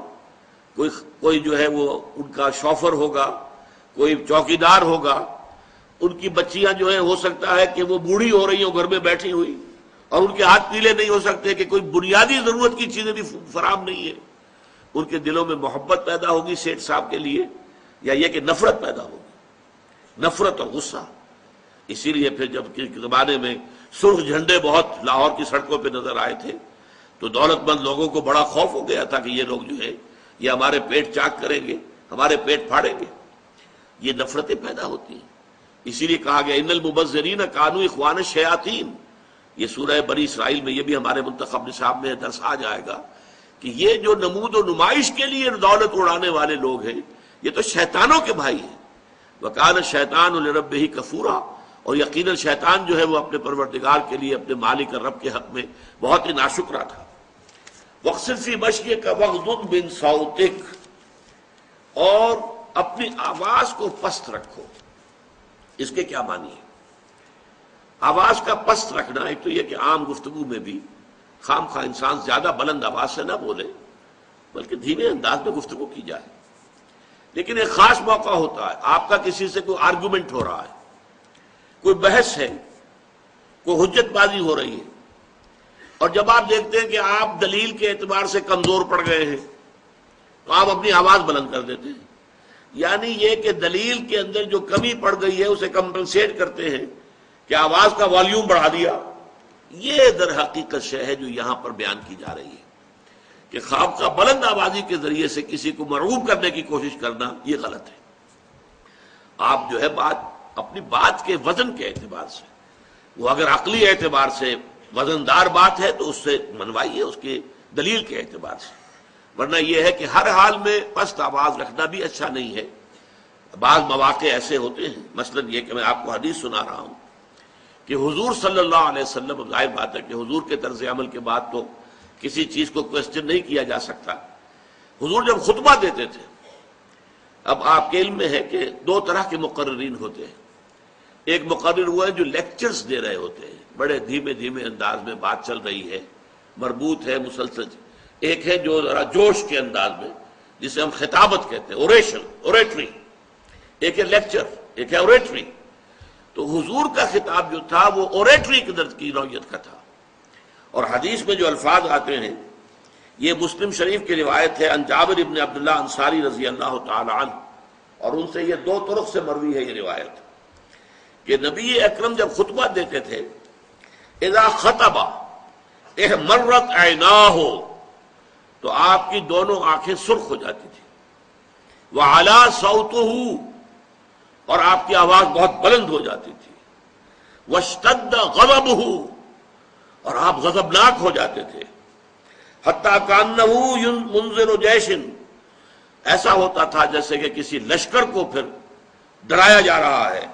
کوئی جو ہے وہ ان کا شوفر ہوگا، کوئی چوکیدار ہوگا، ان کی بچیاں جو ہیں ہو سکتا ہے کہ وہ بوڑھی ہو رہی ہوں گھر میں بیٹھی ہوئی، اور ان کے ہاتھ پیلے نہیں ہو سکتے کہ کوئی بنیادی ضرورت کی چیزیں بھی فراہم نہیں ہے۔ ان کے دلوں میں محبت پیدا ہوگی سیٹھ صاحب کے لیے، یا یہ کہ نفرت پیدا ہوگی، نفرت اور غصہ۔ اسی لیے پھر جب کے زمانے میں سرخ جھنڈے بہت لاہور کی سڑکوں پہ نظر آئے تھے تو دولت مند لوگوں کو بڑا خوف ہو گیا تھا کہ یہ لوگ جو ہے یہ ہمارے پیٹ چاک کریں گے، ہمارے پیٹ پھاڑیں گے. یہ نفرتیں پیدا ہوتی ہیں. اسی لیے کہا گیا ان المبذرین کانوا اخوان الشیاطین. یہ سورہ بنی اسرائیل میں یہ بھی ہمارے منتخب نصاب میں درس آ جائے گا کہ یہ جو نمود و نمائش کے لیے دولت اڑانے والے لوگ ہیں یہ تو شیطانوں کے بھائی ہیں. وکان الشیطان لربہ کفورا. اور یقیناً شیطان جو ہے وہ اپنے پروردگار کے لیے، اپنے مالک اور رب کے حق میں بہت ہی ناشکرا تھا. وَاقْصِدْ فِي مَشْيِكَ وَاغْضُضْ مِنْ صَوْتِكَ. اور اپنی آواز کو پست رکھو. اس کے کیا معنی ہے؟ آواز کا پست رکھنا ایک تو یہ کہ عام گفتگو میں بھی خام خواہ انسان زیادہ بلند آواز سے نہ بولے بلکہ دھیمے انداز میں گفتگو کی جائے. لیکن ایک خاص موقع ہوتا ہے، آپ کا کسی سے کوئی آرگومنٹ ہو رہا ہے، کوئی بحث ہے، کوئی حجت بازی ہو رہی ہے، اور جب آپ دیکھتے ہیں کہ آپ دلیل کے اعتبار سے کمزور پڑ گئے ہیں تو آپ اپنی آواز بلند کر دیتے ہیں. یعنی یہ کہ دلیل کے اندر جو کمی پڑ گئی ہے اسے کمپنسیٹ کرتے ہیں کہ آواز کا والیوم بڑھا دیا. یہ در حقیقت شے ہے جو یہاں پر بیان کی جا رہی ہے کہ خواب کا بلند آوازی کے ذریعے سے کسی کو مرعوب کرنے کی کوشش کرنا یہ غلط ہے. آپ جو ہے اپنی بات کے وزن کے اعتبار سے، وہ اگر عقلی اعتبار سے وزندار بات ہے تو اس سے منوائیے، اس کی دلیل کے اعتبار سے. ورنہ یہ ہے کہ ہر حال میں پست آواز رکھنا بھی اچھا نہیں ہے. بعض مواقع ایسے ہوتے ہیں، مثلا یہ کہ میں آپ کو حدیث سنا رہا ہوں کہ حضور صلی اللہ علیہ وسلم، ظاہر بات ہے کہ حضور کے طرز عمل کے بعد تو کسی چیز کو کوسچن نہیں کیا جا سکتا. حضور جب خطبہ دیتے تھے، اب آپ کے علم میں ہے کہ دو طرح کے مقررین ہوتے ہیں. ایک مقرر وہ ہے جو لیکچرز دے رہے ہوتے ہیں، بڑے دھیمے دھیمے انداز میں بات چل رہی ہے، مربوط ہے، مسلسل. ایک ہے جو ذرا جوش کے انداز میں، جسے ہم خطابت کہتے ہیں، اوریٹری. ایک ہے لیکچر، ایک ہے اوریٹری. تو حضور کا خطاب جو تھا وہ اوریٹری کی نوعیت کا تھا. اور حدیث میں جو الفاظ آتے ہیں، یہ مسلم شریف کی روایت ہے عن جابر ابن عبداللہ انصاری رضی اللہ تعالی عنہ، اور ان سے یہ دو طرق سے مروی ہے یہ روایت کہ نبی اکرم جب خطبہ دیتے تھے، اذا خطب احمرت عیناہ، تو آپ کی دونوں آنکھیں سرخ ہو جاتی تھی. وعلا صوتہ، اور آپ کی آواز بہت بلند ہو جاتی تھی. واشتد غضبہ، اور آپ غضبناک ہو جاتے تھے. حتیٰ کانہ منذر جیش، ایسا ہوتا تھا جیسے کہ کسی لشکر کو پھر ڈرایا جا رہا ہے.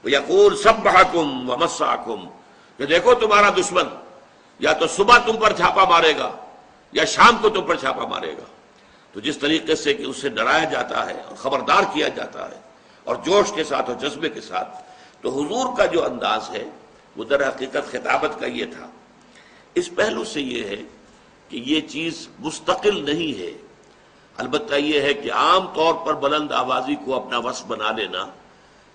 یقول صبحکم ومساکم، کہ دیکھو تمہارا دشمن یا تو صبح تم پر چھاپا مارے گا یا شام کو تم پر چھاپا مارے گا. تو جس طریقے سے کہ اسے ڈرایا جاتا ہے اور خبردار کیا جاتا ہے اور جوش کے ساتھ اور جذبے کے ساتھ، تو حضور کا جو انداز ہے وہ در حقیقت خطابت کا یہ تھا. اس پہلو سے یہ ہے کہ یہ چیز مستقل نہیں ہے. البتہ یہ ہے کہ عام طور پر بلند آوازی کو اپنا وصف بنا لینا.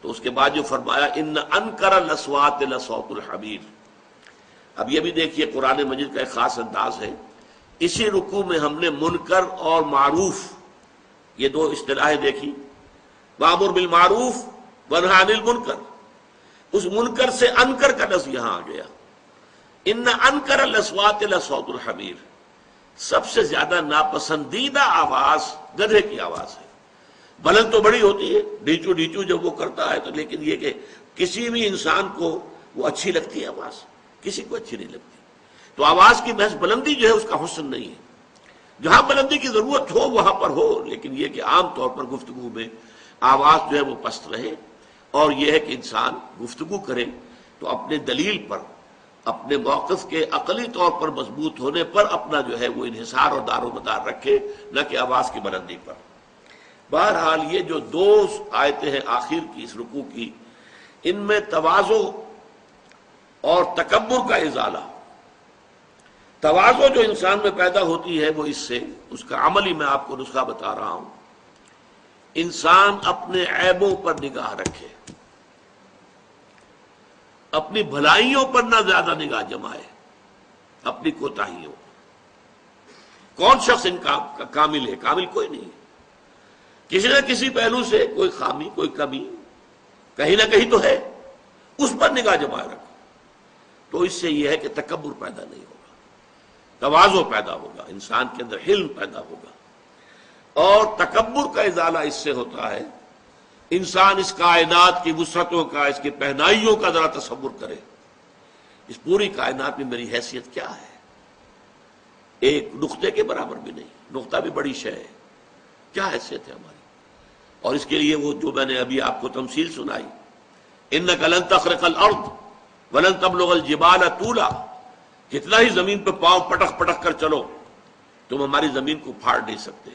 تو اس کے بعد جو فرمایا ان انکر الاصوات لصوت الحمیر. اب یہ بھی دیکھیے قرآن مجید کا ایک خاص انداز ہے. اسی رکوع میں ہم نے منکر اور معروف یہ دو اصطلاحیں دیکھی. وامر بالمعروف ونہی عن المنکر. اس منکر سے انکر کا لفظ یہاں آ گیا. ان انکر الاصوات لصوت الحمیر. سب سے زیادہ ناپسندیدہ آواز گدھے کی آواز ہے. بلند تو بڑی ہوتی ہے، ڈیچو ڈیچو جب وہ کرتا ہے تو، لیکن یہ کہ کسی بھی انسان کو وہ اچھی لگتی ہے آواز، کسی کو اچھی نہیں لگتی. تو آواز کی محض بلندی جو ہے اس کا حسن نہیں ہے. جہاں بلندی کی ضرورت ہو وہاں پر ہو، لیکن یہ کہ عام طور پر گفتگو میں آواز جو ہے وہ پست رہے. اور یہ ہے کہ انسان گفتگو کرے تو اپنے دلیل پر، اپنے موقف کے عقلی طور پر مضبوط ہونے پر اپنا جو ہے وہ انحصار اور دار و مدار رکھے، نہ کہ آواز کی بلندی پر. بہرحال یہ جو دو آیتیں ہیں آخر کی اس رکوع کی، ان میں تواضع اور تکبر کا ازالہ. تواضع جو انسان میں پیدا ہوتی ہے وہ اس سے، اس کا عملی میں آپ کو نسخہ بتا رہا ہوں. انسان اپنے عیبوں پر نگاہ رکھے، اپنی بھلائیوں پر نہ زیادہ نگاہ جمائے، اپنی کوتاہیوں. کون شخص ان کا کامل ہے؟ کامل کوئی نہیں. کسی نہ کسی پہلو سے کوئی خامی، کوئی کمی کہیں نہ کہیں تو ہے، اس پر نگاہ جمائے رکھو. تو اس سے یہ ہے کہ تکبر پیدا نہیں ہوگا. تواضع پیدا ہوگا، انسان کے اندر حلم پیدا ہوگا، اور تکبر کا ازالہ اس سے ہوتا ہے۔ انسان اس کائنات کی وسعتوں کا، اس کی پہنائیوں کا ذرا تصور کرے، اس پوری کائنات میں میری حیثیت کیا ہے؟ ایک نقطے کے برابر بھی نہیں، نقطہ بھی بڑی شے ہے، کیا حیثیت ہے ہماری؟ اور اس کے لیے وہ جو میں نے ابھی آپ کو تمثیل سنائی، انک لن تخرق الارض ولن تبلغ الجبال طولا، کتنا ہی زمین پہ پاؤں پٹک پٹک کر چلو، تم ہماری زمین کو پھاڑ نہیں سکتے،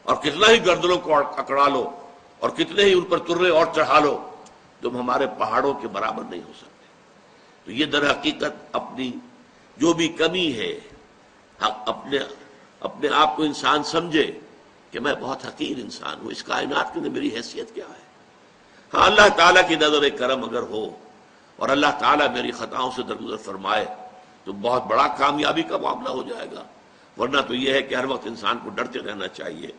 اور کتنا ہی گردنوں کو اکڑا لو اور کتنے ہی ان پر ترے اور چڑھا لو، تم ہمارے پہاڑوں کے برابر نہیں ہو سکتے۔ تو یہ در حقیقت اپنی جو بھی کمی ہے، اپنے آپ کو انسان سمجھے کہ میں بہت حقیر انسان ہوں، اس کائنات کے اندر میری حیثیت کیا ہے۔ ہاں، اللہ تعالیٰ کی نظر کرم اگر ہو اور اللہ تعالیٰ میری خطاؤں سے درگزر فرمائے تو بہت بڑا کامیابی کا معاملہ ہو جائے گا، ورنہ تو یہ ہے کہ ہر وقت انسان کو ڈرتے رہنا چاہیے،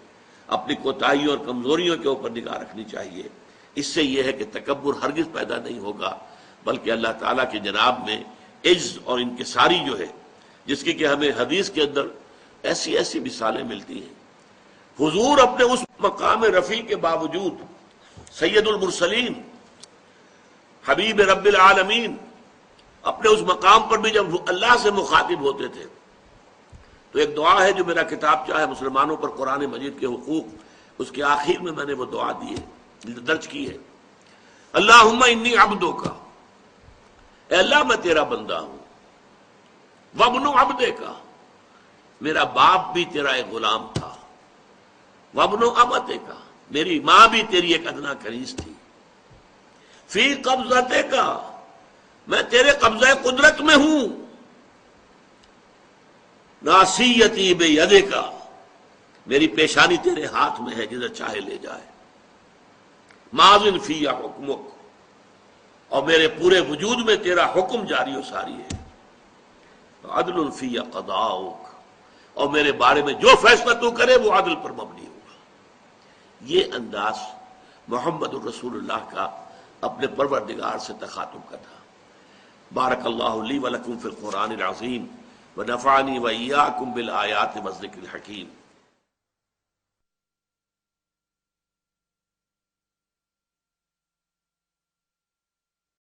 اپنی کوتاہیوں اور کمزوریوں کے اوپر نگاہ رکھنی چاہیے۔ اس سے یہ ہے کہ تکبر ہرگز پیدا نہیں ہوگا، بلکہ اللہ تعالیٰ کے جناب میں عجز اور انکساری جو ہے، جس کی کہ ہمیں حدیث کے اندر ایسی ایسی مثالیں ملتی ہیں۔ حضور اپنے اس مقام رفیع کے باوجود، سید المرسلین، حبیب رب العالمین، اپنے اس مقام پر بھی جب اللہ سے مخاطب ہوتے تھے تو ایک دعا ہے جو میرا کتابچہ ہے مسلمانوں پر قرآن مجید کے حقوق، اس کے آخر میں نے وہ دعا دی ہے، درج کی ہے، اللہم انی عبدک، اے اللہ میں تیرا بندہ ہوں، وابن عبدک، میرا باپ بھی تیرا ایک غلام تھا، وابن امتک، میری ماں بھی تیری ایک ادنا کنیز تھی، فی قبضتک، میں تیرے قبضہ قدرت میں ہوں، ناصیتی بیدک، میری پیشانی تیرے ہاتھ میں ہے، جدھر چاہے لے جائے، ماضٍ فی حکمک، اور میرے پورے وجود میں تیرا حکم جاری و ساری ہے، عدل فی قضاؤک، اور میرے بارے میں جو فیصلہ تو کرے وہ عدل پر مبنی ہوگا۔ یہ انداز محمد الرسول اللہ کا اپنے پروردگار سے تخاطب کا تھا۔ بارک اللہ لی ولکم فی القرآن العظیم ونفعنی وإیاکم بالآیات والذکر الحکیم۔